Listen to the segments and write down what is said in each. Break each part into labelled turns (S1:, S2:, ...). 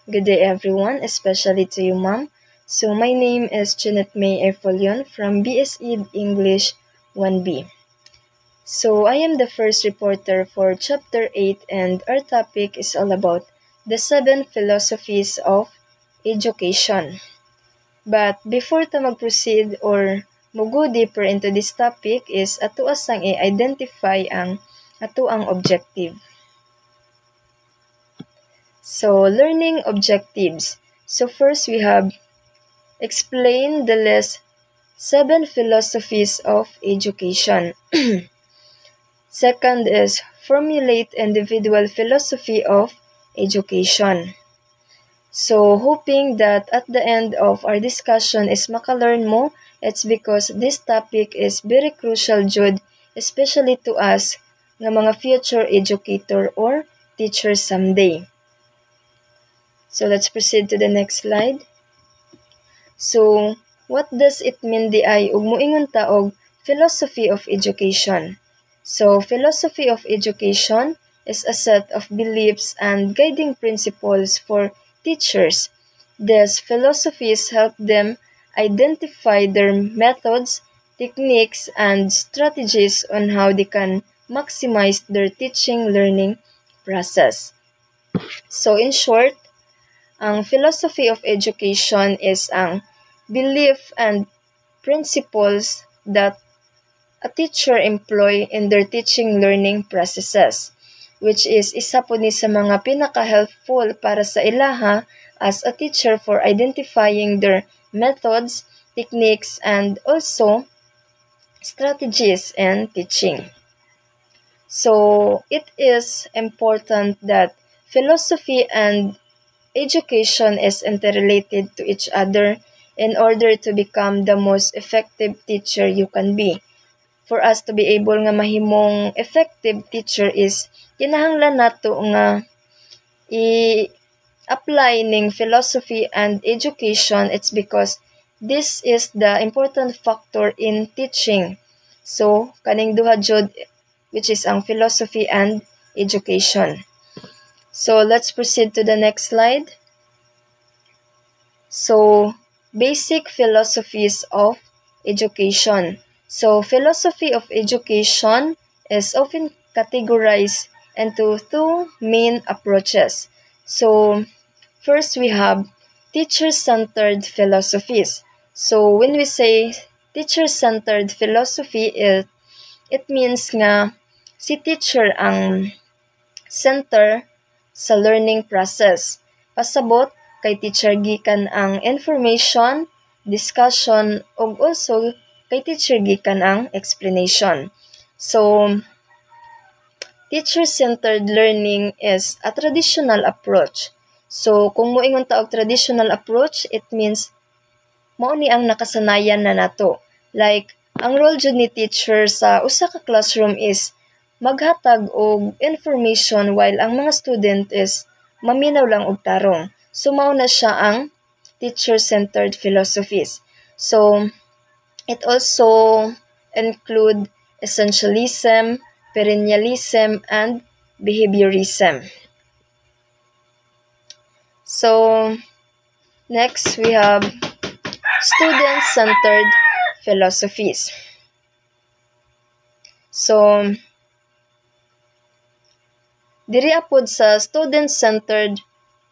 S1: Good day everyone, especially to you ma'am. So my name is Janet May Efolion from BSE English 1B. So I am the first reporter for Chapter 8 and our topic is all about the 7 philosophies of education. But before ta mag-proceed or go deeper into this topic is ato asang i-identify ang ato ang objective. So, learning objectives. So, first we have explain the list 7 philosophies of education. Second is formulate individual philosophy of education. So, hoping that at the end of our discussion is makalearn mo, it's because this topic is very crucial jud, especially to us nga mga future educator or teacher someday. So let's proceed to the next slide. So, what does it mean di ay ug moingon ta og philosophy of education? So, philosophy of education is a set of beliefs and guiding principles for teachers. These philosophies help them identify their methods, techniques, and strategies on how they can maximize their teaching learning process. So, in short, ang philosophy of education is ang belief and principles that a teacher employ in their teaching learning processes, which is isa po ni sa mga pinaka-helpful para sa ilaha as a teacher for identifying their methods, techniques, and also strategies in teaching. So, it is important that philosophy and education is interrelated to each other in order to become the most effective teacher you can be. For us to be able nga mahimong effective teacher is kinahanglan nato nga i-apply ning philosophy and education. It's because this is the important factor in teaching. So, kaning duha jud which is ang philosophy and education. So, let's proceed to the next slide. So, basic philosophies of education. So, philosophy of education is often categorized into 2 main approaches. So, first we have teacher-centered philosophies. So, when we say teacher-centered philosophy, it means nga si teacher ang center sa learning process. Pasabot, kay teacher gikan ang information, discussion, ug also kay teacher gikan ang explanation. So, teacher-centered learning is a traditional approach. So, kung moingon ta og traditional approach, it means mao ni ang nakasanayan na nato. Like, ang role jud ni teacher sa usa ka classroom is maghatag og information while ang mga student is maminaw lang og tarong. So, mao na siya ang teacher-centered philosophies. So, it also include essentialism, perennialism, and behaviorism. So, next we have student-centered philosophies. So, diri apod sa student-centered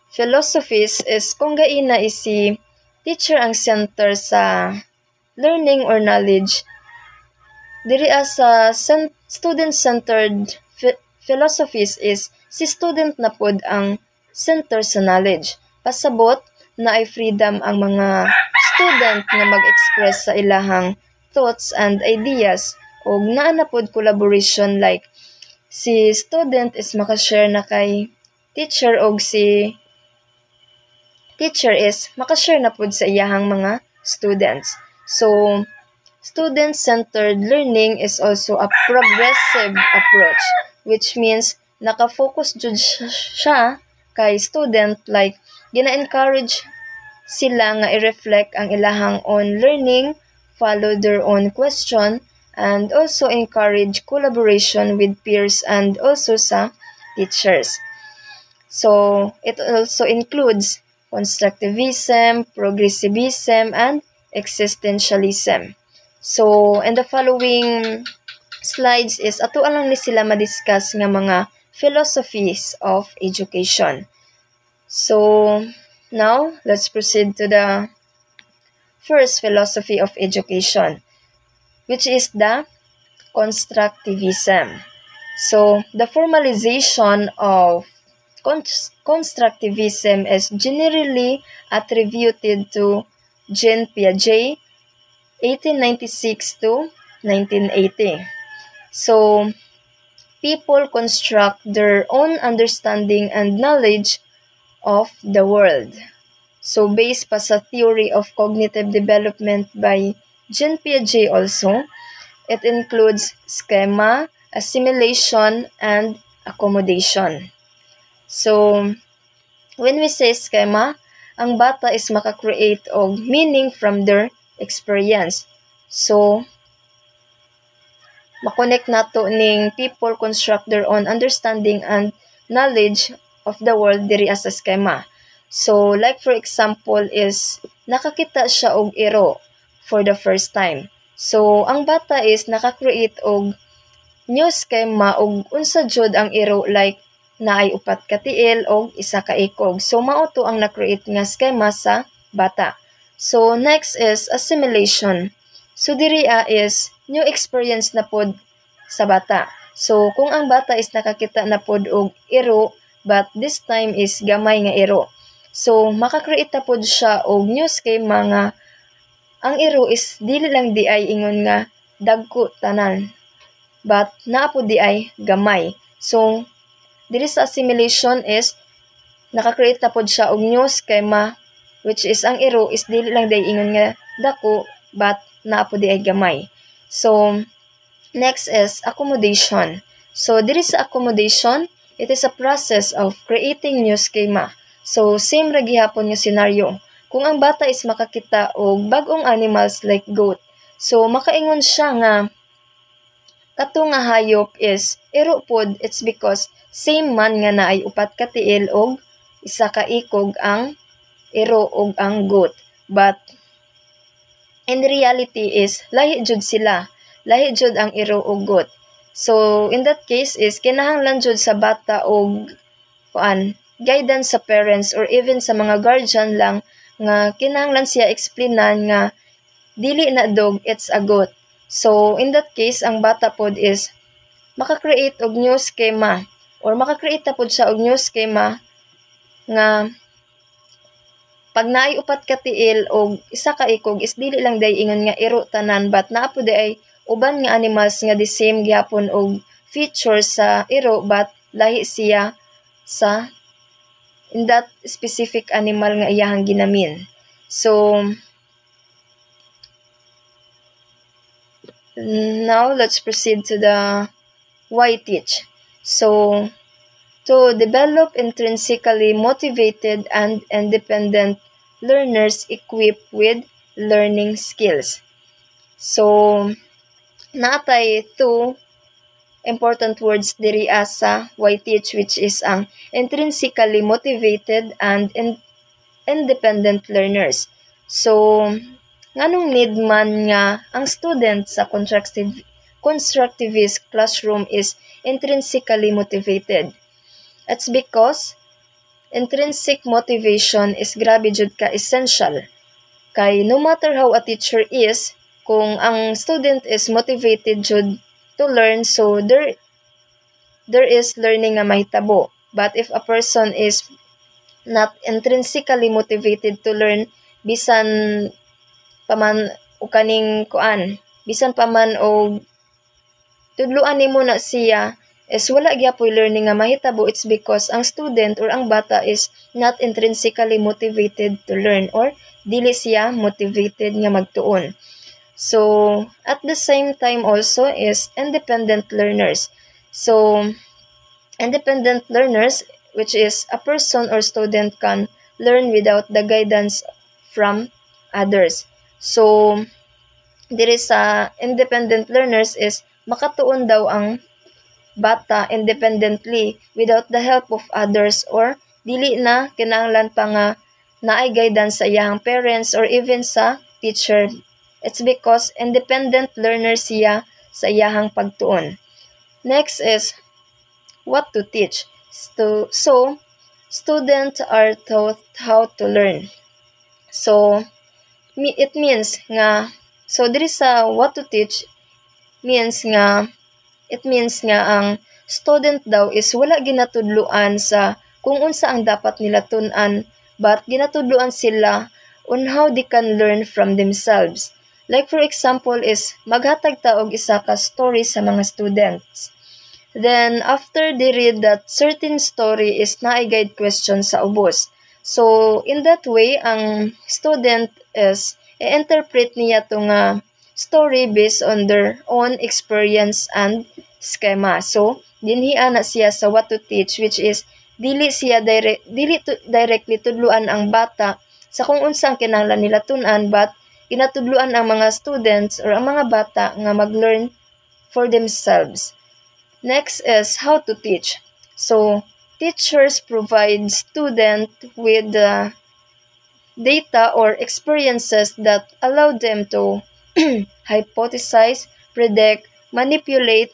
S1: philosophies is kung gaina si teacher ang center sa learning or knowledge. Diri sa student-centered philosophies is si student na pod ang center sa knowledge. Pasabot na ay freedom ang mga student nga mag-express sa ilahang thoughts and ideas o naa na pod collaboration, like si student is makashare na kay teacher og si teacher is makashare na pod sa iyahang mga students. So, student-centered learning is also a progressive approach, which means naka-focus jud siya kay student, like gina-encourage sila nga i-reflect ang ilahang own learning, follow their own question, and also encourage collaboration with peers and also sa teachers. So, it also includes constructivism, progressivism, and existentialism. So, in the following slides is ato lang ni sila madiscuss nga mga philosophies of education. So, now, let's proceed to the first philosophy of education, which is the constructivism. So, the formalization of constructivism is generally attributed to Jean Piaget, 1896 to 1980. So, people construct their own understanding and knowledge of the world. So, based pa sa theory of cognitive development by Jean Piaget also, it includes schema, assimilation, and accommodation. So, when we say schema, ang bata is maka-create og meaning from their experience. So, makonect nato ning people construct their own understanding and knowledge of the world diri as a schema. So, like for example is, nakakita siya og iro for the first time. So, ang bata is naka-create og new schema og unsa jud ang iro, like naay upat ka tiil og isa ka ikog. So, mao to ang na-create nga schema sa bata. So, next is assimilation. So, diri is new experience na pod sa bata. So, kung ang bata is nakakita na pod og iro, but this time is gamay nga iro. So, maka-create na pod siya og new schema nga ang iro is dili lang di ay ingon nga dagko tanan, but naa po di ay gamay. So, diri sa assimilation is naka-create na pod siya og new schema, which is ang iro is dili lang di ay ingon nga dako, but naa po di ay gamay. So, next is accommodation. So, diri sa accommodation, it is a process of creating new schema. So, same ra gihapon nga scenario. Kung ang bata is makakita og bag-ong animals like goat, so makaingon siya nga kato nga hayop is iro pod, it's because same man nga naay upat ka tiil og isa ka ikog ang iro og ang goat. But in reality is lahi jud sila, lahi jud ang iro og goat. So in that case is kinahanglan jud sa bata og guidance sa parents or even sa mga guardian lang nga kinahanglan siya explainan nga dili na dog, it's a goat. So, in that case, ang bata pod is maka-create og new schema or maka-create na pod siya og new schema nga pag naay upat ka tiil og isa ka ikog is dili lang day ingon nga iro tanan, but naa pod ay uban nga animals nga the same gyapon og features sa iro, but lahi siya sa in that specific animal nga iyahang ginamin. So, now let's proceed to the why teach. So, to develop intrinsically motivated and independent learners equipped with learning skills. So, natay two important words diri sa why teach, which is ang intrinsically motivated and independent learners. So, nganong need man nga ang student sa constructivist classroom is intrinsically motivated? It's because intrinsic motivation is grabe jud ka essential. Kay no matter how a teacher is, kung ang student is motivated jud to learn, so there is learning nga mahitabo. But if a person is not intrinsically motivated to learn, bisan paman o kaning bisan paman o tudluan nimo na siya, is wala gyapon learning nga mahitabo. It's because ang student or ang bata is not intrinsically motivated to learn or dili siya motivated nga magtuon. So, at the same time also is independent learners. So, independent learners, which is a person or student can learn without the guidance from others. So, diri sa independent learners is makatuon daw ang bata independently without the help of others or dili na kinahanglan pa nga naay guidance sa iyang parents or even sa teacher. It's because independent learner siya sa iyang pagtuon. Next is what to teach. So students are taught how to learn. So it means nga, so diri sa what to teach means nga, it means nga ang student daw is wala ginatudluan sa kung unsa ang dapat nila tun-an, but ginatudluan sila on how they can learn from themselves. Like for example is maghatag ta og isa ka story sa mga students. Then after they read that certain story is naay guide question sa ubos. So in that way ang student is i-interpret niya to nga story based on their own experience and schema. So dinhi ana siya sa what to teach, which is dili directly tudluan ang bata sa kung unsa ang kinahanglan nila tun-an, but ginatudluan ang mga students or ang mga bata nga mag-learn for themselves. Next is how to teach. So teachers provide student with the data or experiences that allow them to hypothesize, predict, manipulate,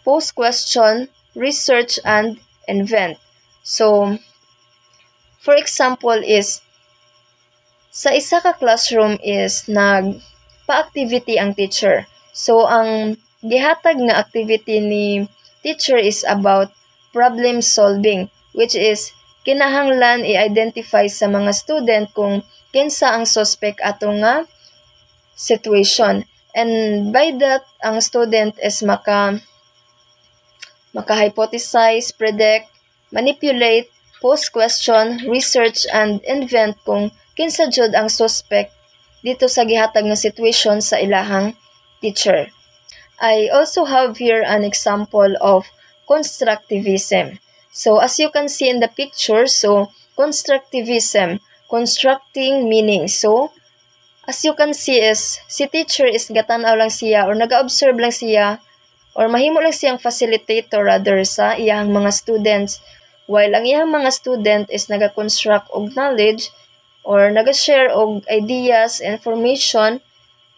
S1: pose question, research, and invent. So, for example is, sa isa ka classroom is nagpa-activity ang teacher. So, ang gihatag nga activity ni teacher is about problem solving, which is kinahanglan i-identify sa mga student kung kinsa ang suspect ato nga situation. And by that, ang student is maka-hypothesize, predict, manipulate, pose question, research, and invent kung kinsa jud ang suspect dito sa gihatag nga situation sa ilahang teacher. I also have here an example of constructivism. So as you can see in the picture, so constructivism, constructing meaning. So as you can see is, si teacher is gatanaw lang siya or nag-observe lang siya or mahimo lang siyang facilitator rather sa iyang mga students, while ang iyang mga student is naga-construct og knowledge or naga-share og ideas, information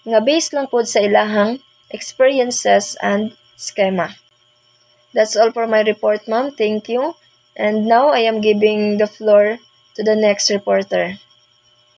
S1: nga based lang pod sa ilahang experiences and schema. That's all for my report, ma'am. Thank you. And now I am giving the floor to the next reporter.